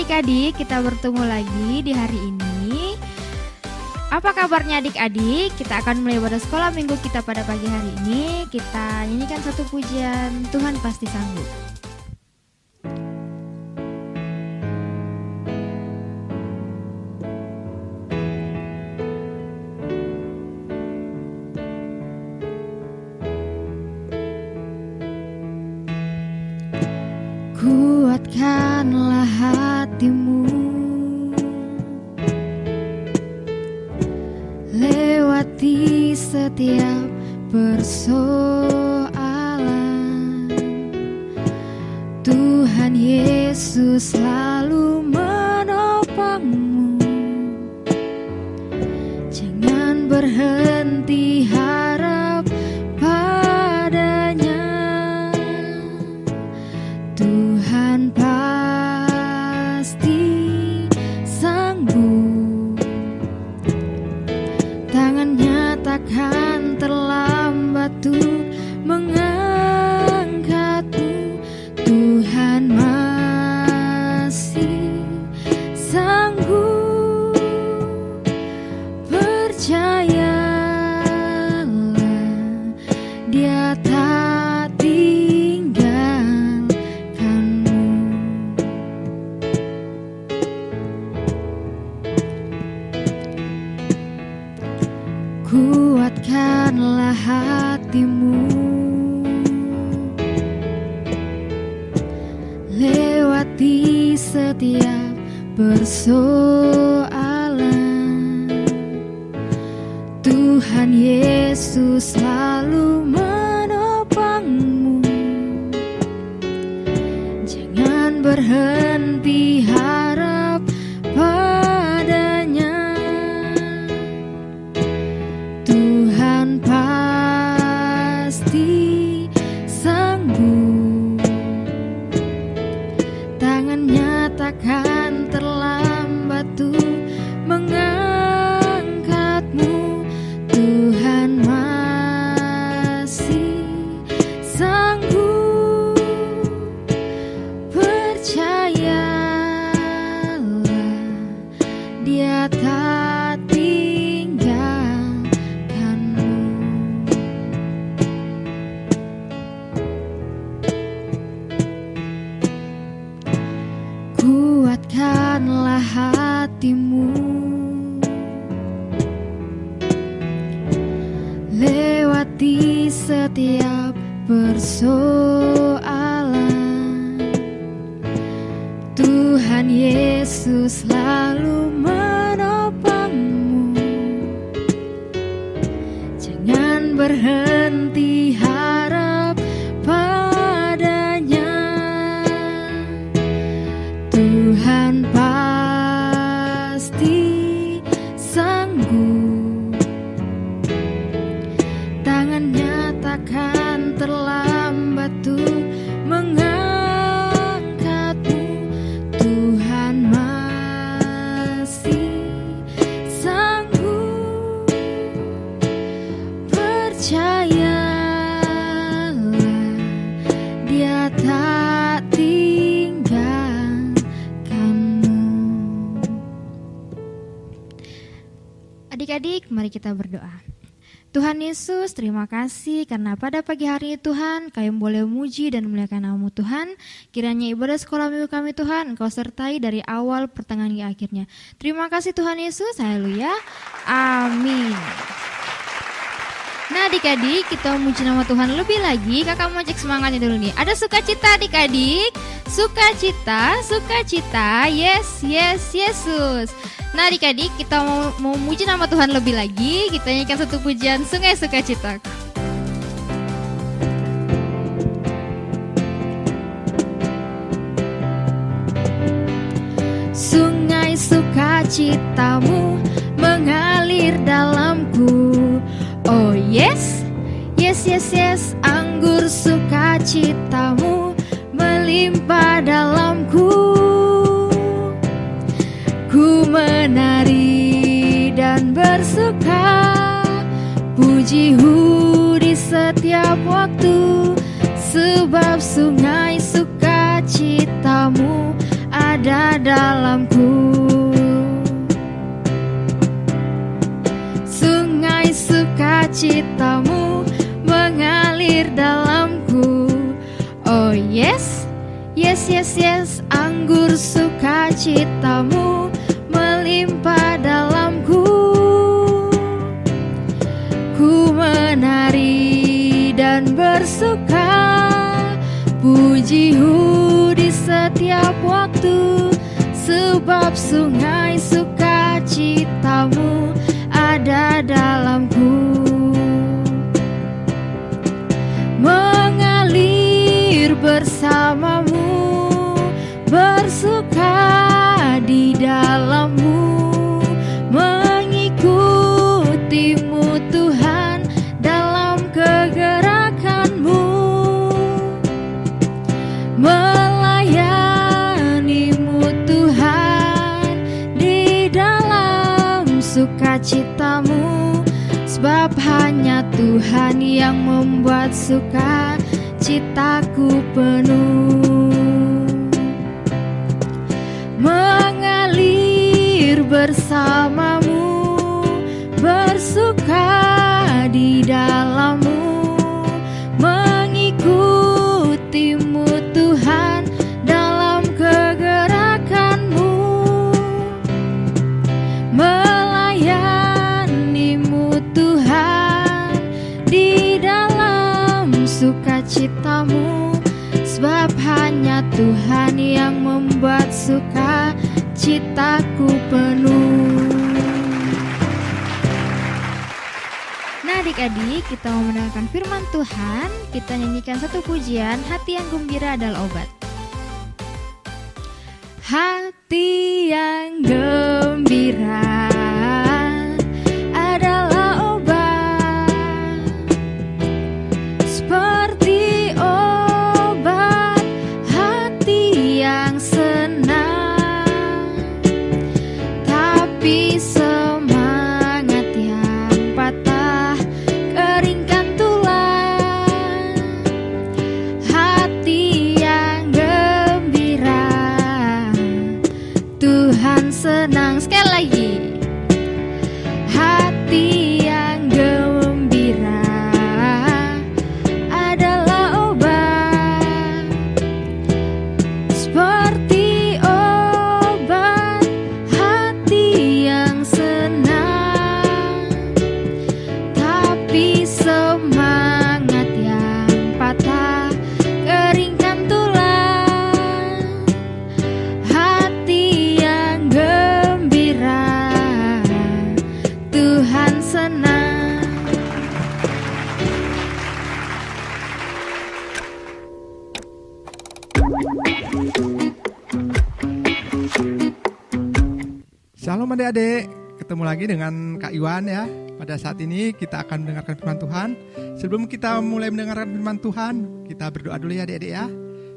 Adik-adik, kita bertemu lagi di hari ini. Apa kabarnya adik-adik? Kita akan mulai pada sekolah minggu kita pada pagi hari ini. Kita nyanyikan satu pujian, Tuhan pasti sanggup. Kuatkanlah hatimu, lewati setiap persoalan. Tuhan Yesus selalu menopangmu. Jangan berhenti harap padanya. Tuhan pasti sanggup. Tangannya takkan terlambat untuk mengangkatmu. Tuhan masih sanggup. Percayalah, Dia tak tinggalkanmu. Kuatkanlah hatimu, lewati setiap persoalan. Tuhan Yesus selalu menopangmu. Jangan berhenti harap padanya. Tuhan pasti sanggup. Tangannya takkan terlambat untuk mengangkatmu. Tuhan masih sanggup. Percayalah, Dia tak tinggalkanmu. Kuatkanlah hatimu, lewati setiap persoalan. Tuhan Yesus selalu menopangmu. Jangan berhenti harap padanya. Tuhan pasti sanggup. Tangannya takkan terlambat untuk mengangkatmu. Tuhan masih sanggup. Percayalah, Dia tak tinggalkanmu. Adik-adik, mari kita berdoa. Tuhan Yesus, terima kasih karena pada pagi hari ini Tuhan, kami boleh memuji dan memuliakan nama-Mu Tuhan. Kiranya ibadah sekolah minggu kami Tuhan, Engkau sertai dari awal pertengahan hingga akhirnya. Terima kasih Tuhan Yesus, haleluya, amin. Nah adik-adik, kita memuji nama Tuhan lebih lagi. Kakak mau cek semangatnya dulu nih. Ada sukacita adik-adik, sukacita, sukacita, yes, yes, Yesus. Nah adik-adik, kita mau memuji nama Tuhan lebih lagi. Kita nyanyikan satu pujian Sungai Sukacita. Sungai sukacitamu mengalir dalamku. Oh yes, yes, yes, yes. Anggur sukacitamu melimpah dalamku. Ku menari dan bersuka, pujimu di setiap waktu. Sebab sungai sukacitamu ada ada dalamku. Sungai sukacitamu mengalir dalamku. Oh yes, yes, yes, yes, anggur sukacitamu melimpah dalamku. Ku menari dan bersuka, pujimu di setiap waktu, sebab sungai sukacitamu ada dalamku. Mengalir bersamamu, bersuka di dalammu, mengikutimu Tuhan dalam kegerakanmu, melayanimu Tuhan di dalam sukacitamu, sebab hanya Tuhan yang membuat sukacitaku penuh. Mengalir bersamamu, bersuka di dalammu, mengikutimu Tuhan dalam kegerakanmu, melayanimu Tuhan di dalam sukacitamu, sebab hanya Tuhan yang membuat sukacitaku penuh. Nah adik-adik, kita mau mendengarkan firman Tuhan. Kita nyanyikan satu pujian, hati yang gembira adalah obat. Hati yang gembira adalah obat, seperti obat hati yang senang, tapi semangat yang patah keringkan tulang. Hati yang gembira Tuhan senang. Sekali lagi, hati yang gembira adalah obat, seperti obat hati yang senang, tapi semangat yang patah keringkan tulang. Hati yang gembira Tuhan senang. Shalom adik-adik, ketemu lagi dengan Kak Iwan ya. Pada saat ini kita akan mendengarkan firman Tuhan. Sebelum kita mulai mendengarkan firman Tuhan, kita berdoa dulu ya adik-adik ya.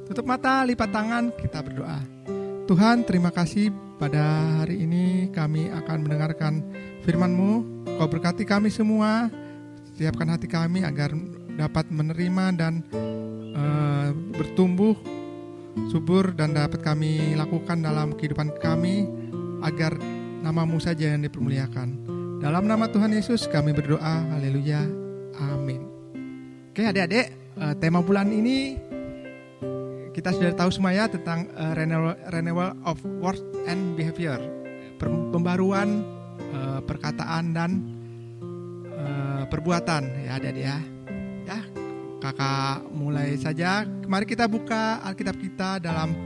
Tutup mata, lipat tangan, kita berdoa. Tuhan, terima kasih pada hari ini kami akan mendengarkan firman-Mu. Kau berkati kami semua, siapkan hati kami agar dapat menerima dan bertumbuh subur dan dapat kami lakukan dalam kehidupan kami, agar nama-Mu saja yang dipermuliakan. Dalam nama Tuhan Yesus kami berdoa, haleluya, amin. Oke adik-adik, tema bulan ini kita sudah tahu semua ya tentang renewal of words and behavior, pembaruan perkataan dan perbuatan ya adik-adik ya. Ya, kakak mulai saja. Mari kita buka Alkitab kita dalam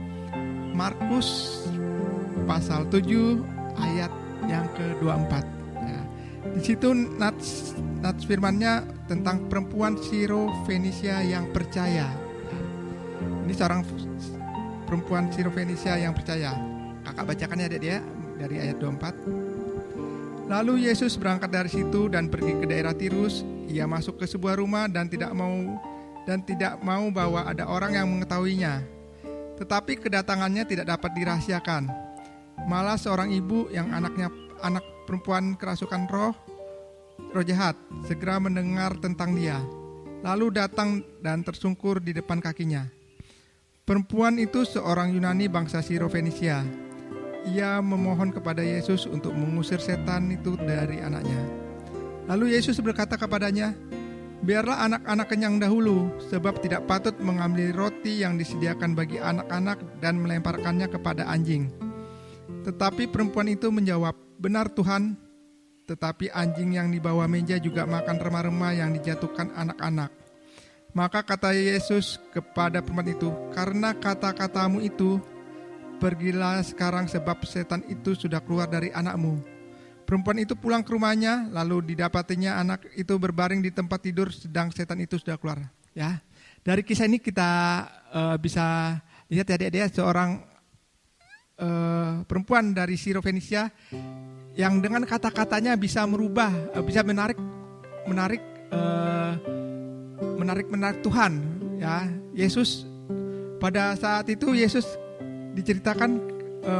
Markus pasal 7 ayat yang ke-24 ya. Di situ nats firmannya tentang perempuan Sirofenisia yang percaya. Ini seorang perempuan Sirofenisia yang percaya. Kakak bacakan ya dia dari ayat 24. Lalu Yesus berangkat dari situ dan pergi ke daerah Tirus. Ia masuk ke sebuah rumah dan tidak mau bahwa ada orang yang mengetahuinya. Tetapi kedatangannya tidak dapat dirahasiakan. Malah seorang ibu yang anak perempuan kerasukan roh jahat segera mendengar tentang dia, lalu datang dan tersungkur di depan kakinya. Perempuan itu seorang Yunani bangsa Sirofenisia. Ia memohon kepada Yesus untuk mengusir setan itu dari anaknya. Lalu Yesus berkata kepadanya, "Biarlah anak-anak kenyang dahulu, sebab tidak patut mengambil roti yang disediakan bagi anak-anak dan melemparkannya kepada anjing." Tetapi perempuan itu menjawab, "Benar Tuhan, tetapi anjing yang di bawah meja juga makan remah-remah yang dijatuhkan anak-anak." Maka kata Yesus kepada perempuan itu, "Karena kata-katamu itu, pergilah sekarang sebab setan itu sudah keluar dari anakmu." Perempuan itu pulang ke rumahnya, lalu didapatinya anak itu berbaring di tempat tidur sedang setan itu sudah keluar. Ya, dari kisah ini kita bisa lihat ya adik-adik, seorang perempuan dari Sirofenisia yang dengan kata-katanya bisa merubah, bisa menarik Tuhan. Ya, Yesus pada saat itu Yesus diceritakan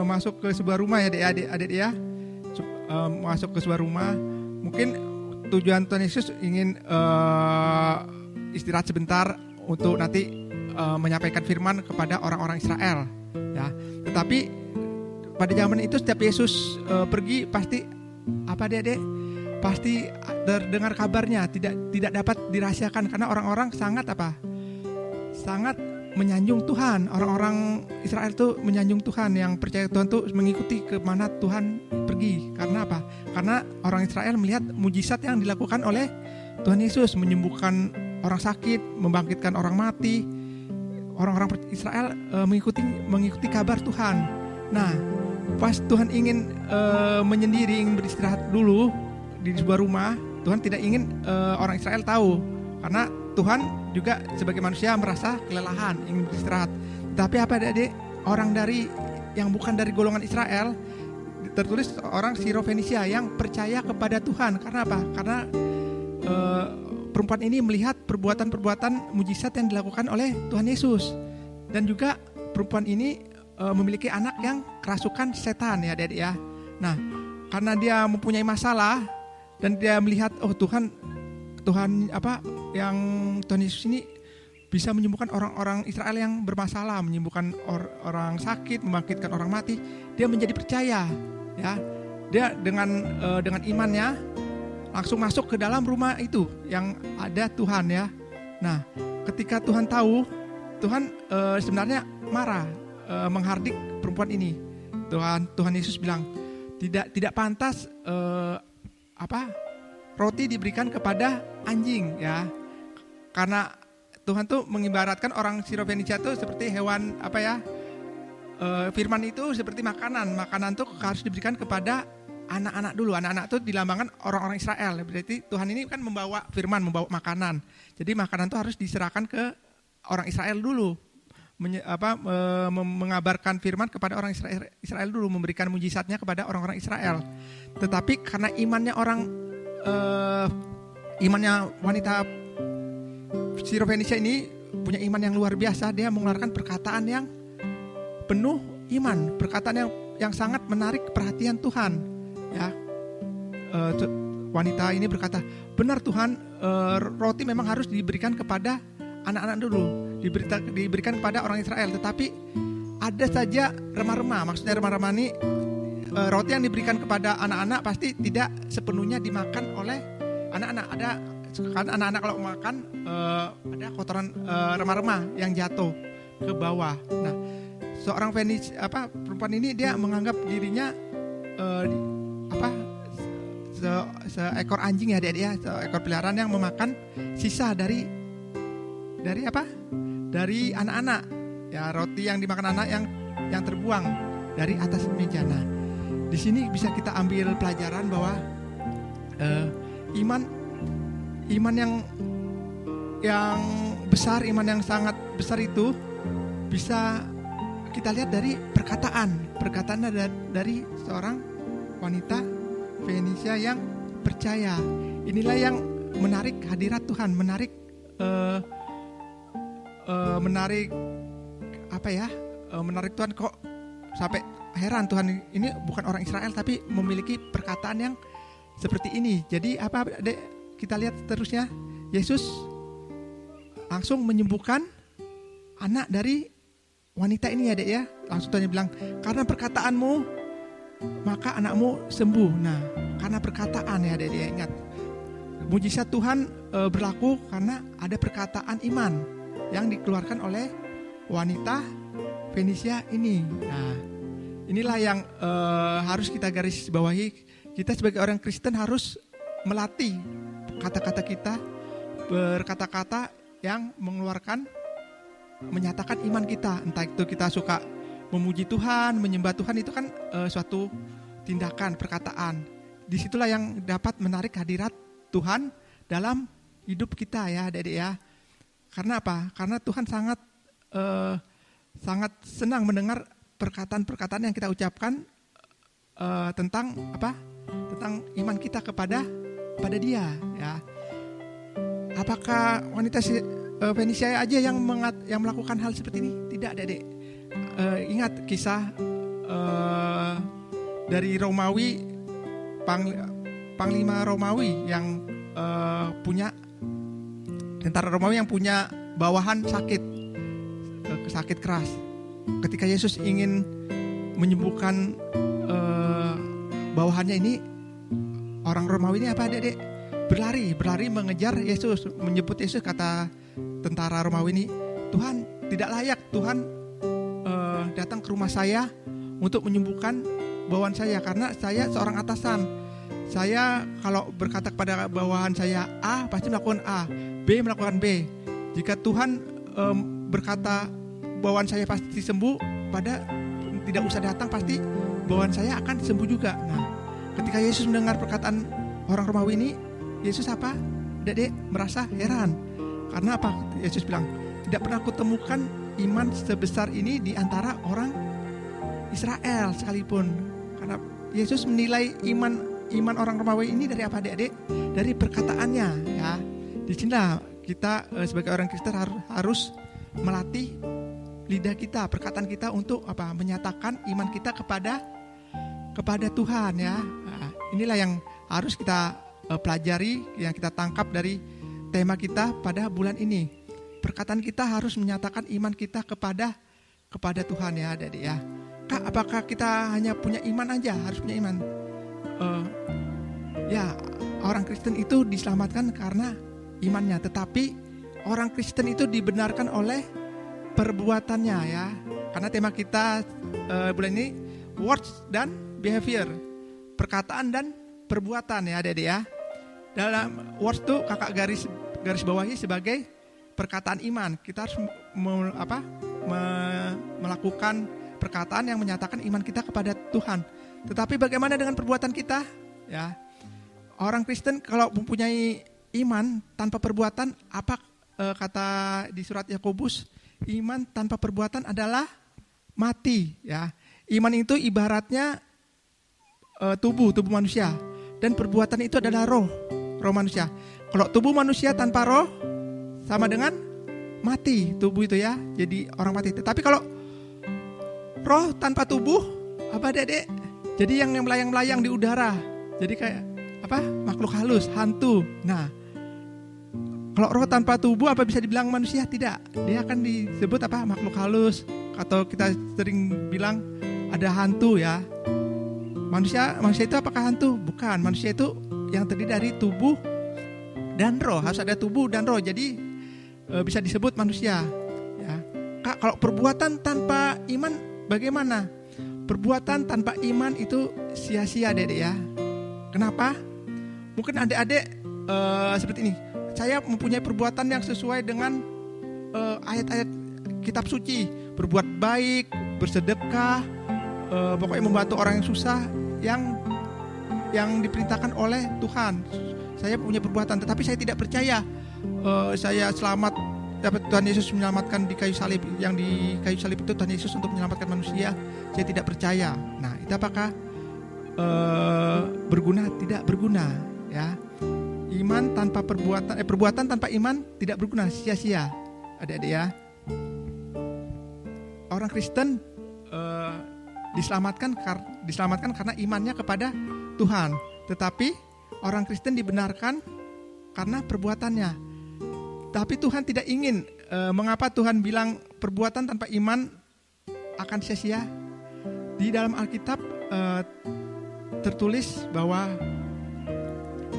masuk ke sebuah rumah ya adik-adik ya, masuk ke sebuah rumah. Mungkin tujuan Tuhan Yesus ingin istirahat sebentar untuk nanti menyampaikan firman kepada orang-orang Israel. Ya, tetapi pada zaman itu setiap Yesus pergi pasti adik-adik pasti terdengar kabarnya, tidak dapat dirahasiakan karena orang-orang sangat menyanjung Tuhan. Orang-orang Israel itu menyanjung Tuhan, yang percaya Tuhan itu mengikuti kemana Tuhan pergi. Karena apa? Karena orang Israel melihat mujizat yang dilakukan oleh Tuhan Yesus, menyembuhkan orang sakit, membangkitkan orang mati. Orang-orang Israel mengikuti kabar Tuhan. Nah, pas Tuhan ingin menyendiri, ingin beristirahat dulu di sebuah rumah, Tuhan tidak ingin orang Israel tahu, karena Tuhan juga sebagai manusia merasa kelelahan, ingin beristirahat. Tapi apa adik-adik, orang yang bukan dari golongan Israel, tertulis orang Sirofenisia yang percaya kepada Tuhan. Karena apa? Karena perempuan ini melihat perbuatan-perbuatan mujizat yang dilakukan oleh Tuhan Yesus, dan juga perempuan ini memiliki anak yang kerasukan setan ya adik-adik ya. Nah, karena dia mempunyai masalah dan dia melihat Tuhan Yesus ini bisa menyembuhkan orang-orang Israel yang bermasalah, menyembuhkan orang sakit, membangkitkan orang mati, dia menjadi percaya ya. Dia dengan imannya langsung masuk ke dalam rumah itu yang ada Tuhan ya. Nah, ketika Tuhan tahu, Tuhan sebenarnya marah, menghardik perempuan ini. Tuhan Yesus bilang, tidak pantas roti diberikan kepada anjing ya. Karena Tuhan tuh mengibaratkan orang Sirofenisia itu seperti hewan firman itu seperti makanan tuh harus diberikan kepada anak-anak dulu. Anak-anak tuh dilambangkan orang-orang Israel. Berarti Tuhan ini kan membawa firman, membawa makanan. Jadi makanan tuh harus diserahkan ke orang Israel dulu. Mengabarkan firman kepada orang Israel dulu, memberikan mujizatnya kepada orang-orang Israel. Tetapi karena imannya wanita Sirofenisia ini punya iman yang luar biasa, dia mengeluarkan perkataan yang penuh iman, perkataan yang sangat menarik perhatian Tuhan. Ya, wanita ini berkata, "Benar Tuhan, roti memang harus diberikan kepada anak-anak dulu, diberikan kepada orang Israel, tetapi ada saja remah-remah." Maksudnya remah-remah ini roti yang diberikan kepada anak-anak pasti tidak sepenuhnya dimakan oleh anak-anak. Kan anak-anak kalau makan ada kotoran remah-remah yang jatuh ke bawah. Nah, seorang perempuan ini dia menganggap dirinya seekor anjing ya adik-adik ya, seekor peliharaan yang memakan sisa dari anak-anak ya, roti yang dimakan anak yang terbuang dari atas meja. Nah, di sini bisa kita ambil pelajaran bahwa iman yang besar, iman yang sangat besar itu bisa kita lihat dari perkataan dari seorang wanita Fenisia yang percaya. Inilah yang menarik hadirat Tuhan, menarik Tuhan. Kok sampai heran, Tuhan ini bukan orang Israel tapi memiliki perkataan yang seperti ini. Jadi kita lihat terusnya, Yesus langsung menyembuhkan anak dari wanita ini ya Dek ya, langsung Tuhan bilang, karena perkataanmu maka anakmu sembuh. Nah, karena perkataan ya Dek, ingat. Mujizat Tuhan berlaku karena ada perkataan iman yang dikeluarkan oleh wanita Fenisia ini. Nah, inilah yang harus kita garis bawahi. Kita sebagai orang Kristen harus melatih kata-kata kita, berkata-kata yang menyatakan iman kita. Entah itu kita suka memuji Tuhan, menyembah Tuhan, itu kan suatu tindakan, perkataan. Disitulah yang dapat menarik hadirat Tuhan dalam hidup kita ya Adik-adik ya. Karena apa? Karena Tuhan sangat senang mendengar perkataan-perkataan yang kita ucapkan tentang apa? Tentang iman kita kepada Dia ya. Apakah wanita Fenisia aja yang melakukan hal seperti ini? Tidak, Adik-adik. Ingat kisah dari Romawi, Panglima Romawi yang punya tentara Romawi yang punya bawahan sakit keras. Ketika Yesus ingin menyembuhkan bawahannya ini, orang Romawi ini apa Adik-adik? Berlari mengejar Yesus, menyebut Yesus. Kata tentara Romawi ini, Tuhan tidak layak Tuhan datang ke rumah saya untuk menyembuhkan bawahan saya, karena saya seorang atasan. Saya kalau berkata kepada bawahan saya A, pasti melakukan A, B melakukan B. Jika Tuhan berkata bawahan saya pasti sembuh, tidak usah datang, pasti bawahan saya akan sembuh juga. Nah, ketika Yesus mendengar perkataan orang Romawi ini, Yesus apa? Dek merasa heran. Karena apa? Yesus bilang, tidak pernah kutemukan iman sebesar ini di antara orang Israel sekalipun. Karena Yesus menilai iman orang Romawi ini dari apa Adik-adik? Dari perkataannya ya. Di sinilah kita sebagai orang Kristen harus melatih lidah kita, perkataan kita untuk apa? Menyatakan iman kita kepada Tuhan ya. Nah, inilah yang harus kita pelajari, yang kita tangkap dari tema kita pada bulan ini. Perkataan kita harus menyatakan iman kita kepada Tuhan ya Adik-adik ya. Kak, apakah kita hanya punya iman aja? Harus punya iman. Ya, orang Kristen itu diselamatkan karena imannya, tetapi orang Kristen itu dibenarkan oleh perbuatannya ya. Karena tema kita bulan ini words dan behavior, perkataan dan perbuatan ya Adik-adik ya. Dalam words itu kakak garis bawahi sebagai perkataan iman. Kita harus melakukan perkataan yang menyatakan iman kita kepada Tuhan. Tetapi bagaimana dengan perbuatan kita? Ya, orang Kristen kalau mempunyai iman tanpa perbuatan, apa kata di surat Yakobus? Iman tanpa perbuatan adalah mati. Ya, iman itu ibaratnya tubuh manusia, dan perbuatan itu adalah roh manusia. Kalau tubuh manusia tanpa roh sama dengan mati tubuh itu ya, jadi orang mati. Tetapi kalau roh tanpa tubuh apa Dek? Jadi yang melayang-melayang di udara. Jadi kayak apa? Makhluk halus, hantu. Nah, kalau roh tanpa tubuh apa bisa dibilang manusia? Tidak. Dia akan disebut apa? Makhluk halus, atau kita sering bilang ada hantu ya. Manusia itu apakah hantu? Bukan. Manusia itu yang terdiri dari tubuh dan roh. Harus ada tubuh dan roh. Jadi bisa disebut manusia. Ya. Kak, kalau perbuatan tanpa iman bagaimana? Perbuatan tanpa iman itu sia-sia Dek ya. Kenapa? Mungkin adik-adik seperti ini. Saya mempunyai perbuatan yang sesuai dengan ayat-ayat kitab suci. Berbuat baik, bersedekah, pokoknya membantu orang yang susah, yang diperintahkan oleh Tuhan. Saya punya perbuatan, tetapi saya tidak percaya saya selamat, dapat Tuhan Yesus menyelamatkan di kayu salib. Yang di kayu salib itu Tuhan Yesus untuk menyelamatkan manusia. Saya tidak percaya. Nah, itu apakah berguna? Tidak berguna ya. Iman tanpa perbuatan tanpa iman tidak berguna, sia-sia adik-adik ya. Orang Kristen diselamatkan karena imannya kepada Tuhan. Tetapi orang Kristen dibenarkan karena perbuatannya. Tapi Tuhan tidak ingin, mengapa Tuhan bilang perbuatan tanpa iman akan sia-sia. Di dalam Alkitab tertulis bahwa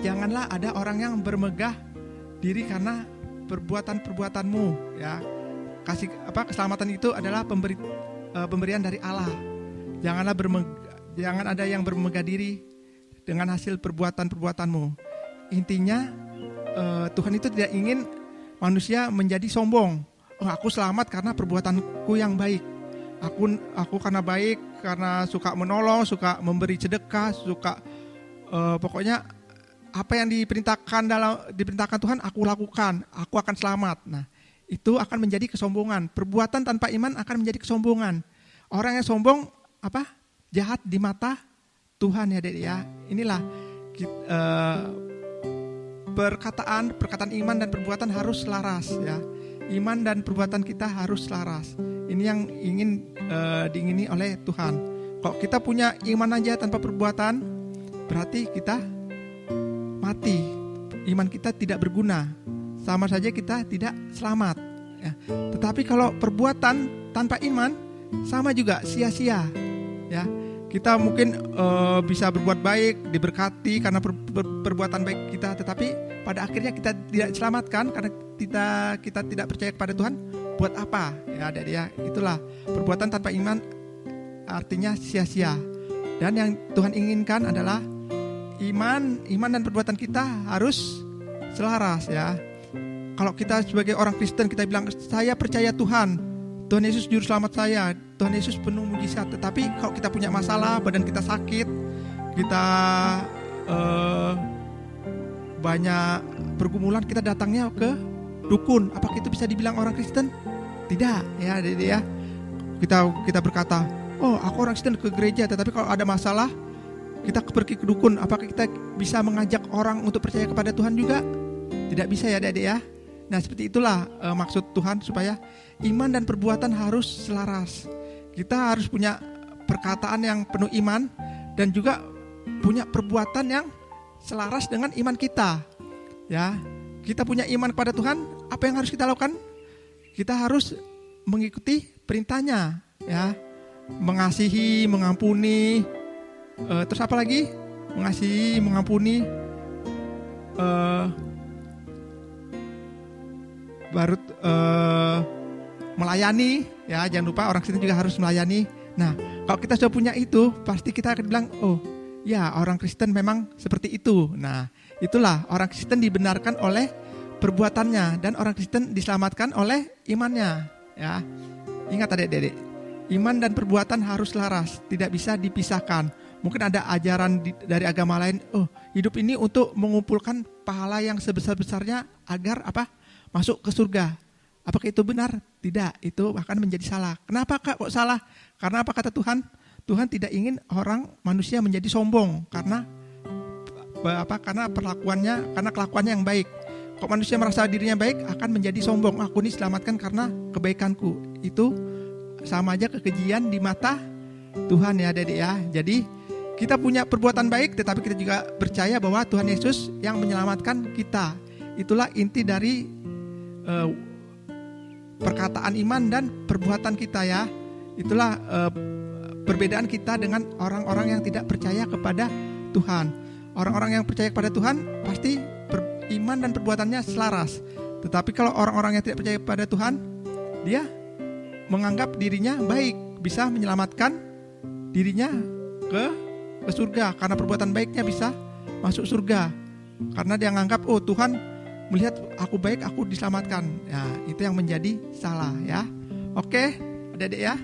janganlah ada orang yang bermegah diri karena perbuatan-perbuatanmu, ya. Keselamatan itu adalah pemberian dari Allah. Jangan ada yang bermegah diri dengan hasil perbuatan-perbuatanmu. Intinya Tuhan itu tidak ingin manusia menjadi sombong. Oh, aku selamat karena perbuatanku yang baik. Aku karena baik, karena suka menolong, suka memberi sedekah, suka pokoknya apa yang diperintahkan Tuhan aku lakukan, aku akan selamat. Nah, itu akan menjadi kesombongan. Perbuatan tanpa iman akan menjadi kesombongan. Orang yang sombong jahat di mata Tuhan, ya Dek ya. Inilah perkataan iman dan perbuatan harus selaras, ya. Iman dan perbuatan kita harus selaras. Ini yang ingin diingini oleh Tuhan. Kalau kita punya iman aja tanpa perbuatan, berarti kita mati. Iman kita tidak berguna. Sama saja kita tidak selamat. Ya. Tetapi kalau perbuatan tanpa iman, sama juga sia-sia. Ya. Kita mungkin bisa berbuat baik, diberkati karena perbuatan baik kita, tetapi pada akhirnya kita tidak diselamatkan karena kita tidak percaya kepada Tuhan. Buat apa? Ya, ya, itulah perbuatan tanpa iman artinya sia-sia. Dan yang Tuhan inginkan adalah iman dan perbuatan kita harus selaras, ya. Kalau kita sebagai orang Kristen kita bilang saya percaya Tuhan Yesus juru selamat saya, Tuhan Yesus penuh mujizat. Tetapi kalau kita punya masalah, badan kita sakit, kita banyak pergumulan, kita datangnya ke dukun. Apakah itu bisa dibilang orang Kristen? Tidak, ya, ya. Kita berkata, oh aku orang Kristen ke gereja, tetapi kalau ada masalah kita pergi ke dukun. Apakah kita bisa mengajak orang untuk percaya kepada Tuhan juga? Tidak bisa, ya Adik ya. Nah, seperti itulah maksud Tuhan, supaya iman dan perbuatan harus selaras. Kita harus punya perkataan yang penuh iman dan juga punya perbuatan yang selaras dengan iman kita. Ya, kita punya iman kepada Tuhan, apa yang harus kita lakukan? Kita harus mengikuti perintahnya, ya. Mengasihi, mengampuni, terus apa lagi? Mengasihi, mengampuni, baru melayani, ya. Jangan lupa orang Kristen juga harus melayani. Nah, kalau kita sudah punya itu, pasti kita akan bilang, oh ya, orang Kristen memang seperti itu. Nah, itulah orang Kristen dibenarkan oleh perbuatannya dan orang Kristen diselamatkan oleh imannya, ya. Ingat adik-adik, iman dan perbuatan harus selaras, tidak bisa dipisahkan. Mungkin ada ajaran dari agama lain, oh hidup ini untuk mengumpulkan pahala yang sebesar-besarnya agar masuk ke surga. Apakah itu benar? Tidak, itu akan menjadi salah. Kenapa kok salah? Karena apa kata Tuhan? Tuhan tidak ingin manusia menjadi sombong karena kelakuannya yang baik. Kalau manusia merasa dirinya baik akan menjadi sombong. Aku ini selamatkan karena kebaikanku. Itu sama aja kekejian di mata Tuhan, ya Adik ya. Jadi kita punya perbuatan baik, tetapi kita juga percaya bahwa Tuhan Yesus yang menyelamatkan kita. Itulah inti dari perkataan iman dan perbuatan kita, ya. Itulah perbedaan kita dengan orang-orang yang tidak percaya kepada Tuhan. Orang-orang yang percaya kepada Tuhan pasti iman dan perbuatannya selaras. Tetapi kalau orang-orang yang tidak percaya kepada Tuhan, dia menganggap dirinya baik, bisa menyelamatkan dirinya ke surga karena perbuatan baiknya bisa masuk surga. Karena dia menganggap, oh Tuhan melihat aku baik, aku diselamatkan. Ya, itu yang menjadi salah, ya. Oke, adik-adik ya.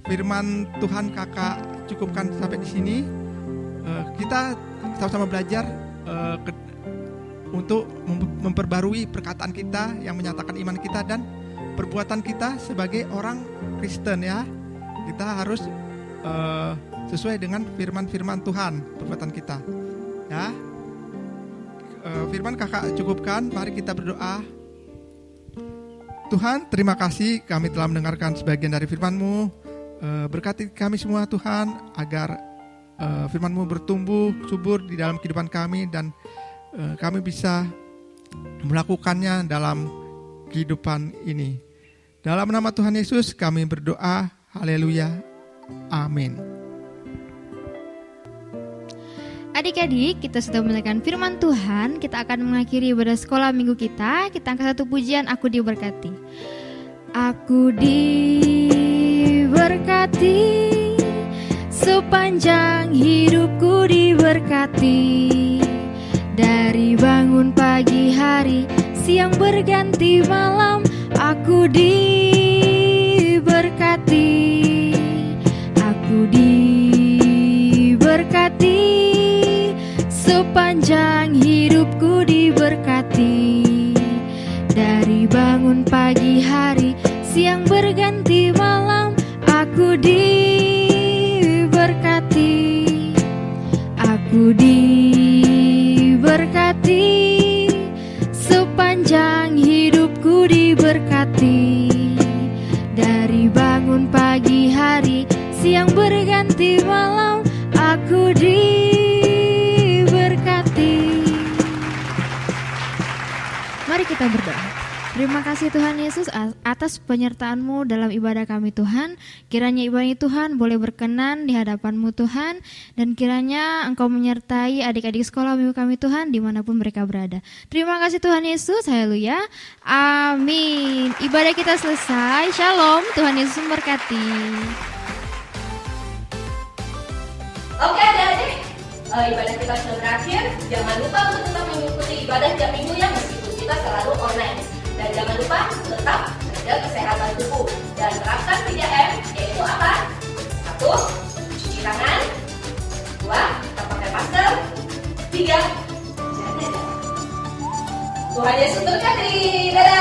Firman Tuhan kakak cukupkan sampai di sini. Kita sama-sama belajar untuk memperbarui perkataan kita yang menyatakan iman kita dan perbuatan kita sebagai orang Kristen, ya. Kita harus sesuai dengan firman-firman Tuhan perbuatan kita, ya. Firman kakak cukupkan, mari kita berdoa. Tuhan, terima kasih kami telah mendengarkan sebagian dari firman-Mu. Berkati kami semua Tuhan, agar firman-Mu bertumbuh subur di dalam kehidupan kami dan kami bisa melakukannya dalam kehidupan ini. Dalam nama Tuhan Yesus kami berdoa, Haleluya. Amin. Adik-adik, kita sudah mendengarkan firman Tuhan. Kita akan mengakhiri ibadah sekolah minggu kita. Kita angkat satu pujian, Aku Diberkati. Aku diberkati, sepanjang hidupku diberkati. Dari bangun pagi hari, siang berganti malam, aku diberkati. Aku diberkati, sepanjang hidupku diberkati. Dari bangun pagi hari, siang berganti malam, aku diberkati. Aku diberkati, sepanjang hidupku diberkati. Dari bangun pagi hari, siang berganti malam, aku diberkati. Mari kita berdoa. Terima kasih Tuhan Yesus atas penyertaan-Mu dalam ibadah kami Tuhan. Kiranya ibadah Tuhan boleh berkenan di hadapan-Mu Tuhan. Dan kiranya Engkau menyertai adik-adik sekolah minggu kami Tuhan dimanapun mereka berada. Terima kasih Tuhan Yesus, haleluya, amin. Ibadah kita selesai, shalom, Tuhan Yesus memberkati. Oke adik-adik, ibadah kita sudah berakhir. Jangan lupa untuk tetap mengikuti ibadah tiap minggunya meskipun kita selalu online. Dan jangan lupa tetap jaga kesehatan tubuh dan terapkan 3M, yaitu apa? 1. Cuci tangan. 2. Kita pakai masker. 3. Jaga jarak. Tuhan Yesus berkati. Dadah.